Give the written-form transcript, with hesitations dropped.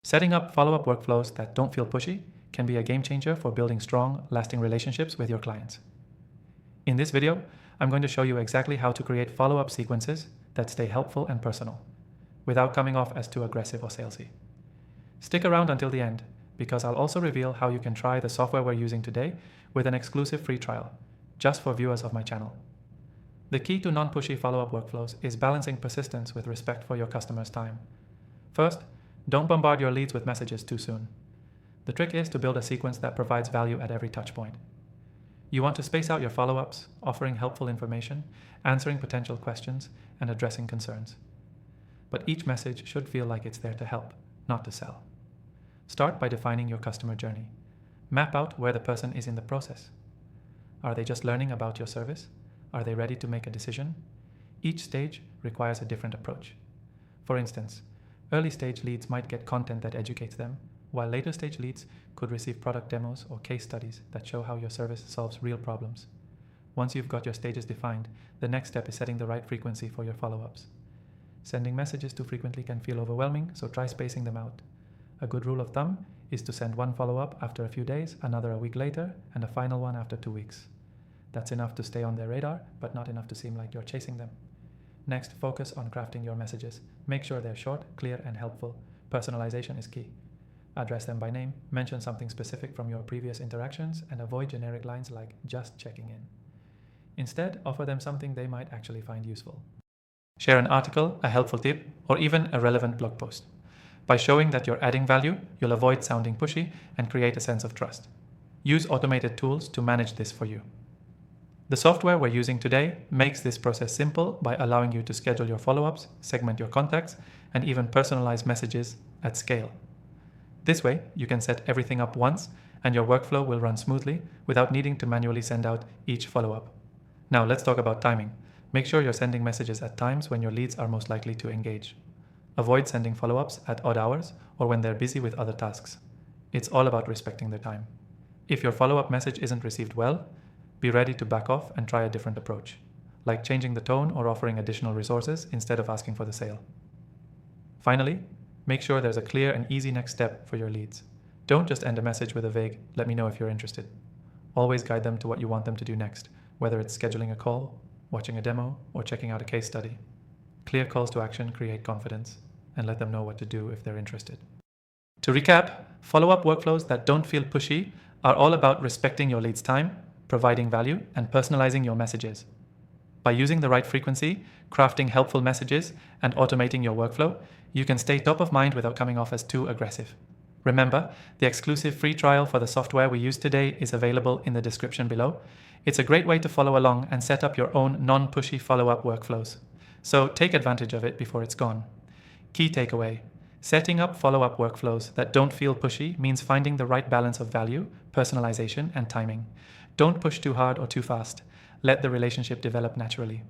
Setting up follow-up workflows that don't feel pushy can be a game changer for building strong, lasting relationships with your clients. In this video, I'm going to show you exactly how to create follow-up sequences that stay helpful and personal, without coming off as too aggressive or salesy. Stick around until the end, because I'll also reveal how you can try the software we're using today with an exclusive free trial, just for viewers of my channel. The key to non-pushy follow-up workflows is balancing persistence with respect for your customers' time. First, don't bombard your leads with messages too soon. The trick is to build a sequence that provides value at every touch point. You want to space out your follow-ups, offering helpful information, answering potential questions, and addressing concerns. But each message should feel like it's there to help, not to sell. Start by defining your customer journey. Map out where the person is in the process. Are they just learning about your service? Are they ready to make a decision? Each stage requires a different approach. For instance, early stage leads might get content that educates them, while later stage leads could receive product demos or case studies that show how your service solves real problems. Once you've got your stages defined, the next step is setting the right frequency for your follow-ups. Sending messages too frequently can feel overwhelming, so try spacing them out. A good rule of thumb is to send one follow-up after a few days, another a week later, and a final one after 2 weeks. That's enough to stay on their radar, but not enough to seem like you're chasing them. Next, focus on crafting your messages. Make sure they're short, clear, and helpful. Personalization is key. Address them by name, mention something specific from your previous interactions, and avoid generic lines like "just checking in." Instead, offer them something they might actually find useful. Share an article, a helpful tip, or even a relevant blog post. By showing that you're adding value, you'll avoid sounding pushy and create a sense of trust. Use automated tools to manage this for you. The software we're using today makes this process simple by allowing you to schedule your follow-ups, segment your contacts, and even personalize messages at scale. This way, you can set everything up once, and your workflow will run smoothly without needing to manually send out each follow-up. Now let's talk about timing. Make sure you're sending messages at times when your leads are most likely to engage. Avoid sending follow-ups at odd hours or when they're busy with other tasks. It's all about respecting their time. If your follow-up message isn't received well, be ready to back off and try a different approach, like changing the tone or offering additional resources instead of asking for the sale. Finally, make sure there's a clear and easy next step for your leads. Don't just end a message with a vague, "let me know if you're interested." Always guide them to what you want them to do next, whether it's scheduling a call, watching a demo, or checking out a case study. Clear calls to action create confidence and let them know what to do if they're interested. To recap, follow-up workflows that don't feel pushy are all about respecting your lead's time, providing value, and personalizing your messages. By using the right frequency, crafting helpful messages, and automating your workflow, you can stay top of mind without coming off as too aggressive. Remember, the exclusive free trial for the software we use today is available in the description below. It's a great way to follow along and set up your own non-pushy follow-up workflows. So take advantage of it before it's gone. Key takeaway: setting up follow-up workflows that don't feel pushy means finding the right balance of value, personalization, and timing. Don't push too hard or too fast. Let the relationship develop naturally.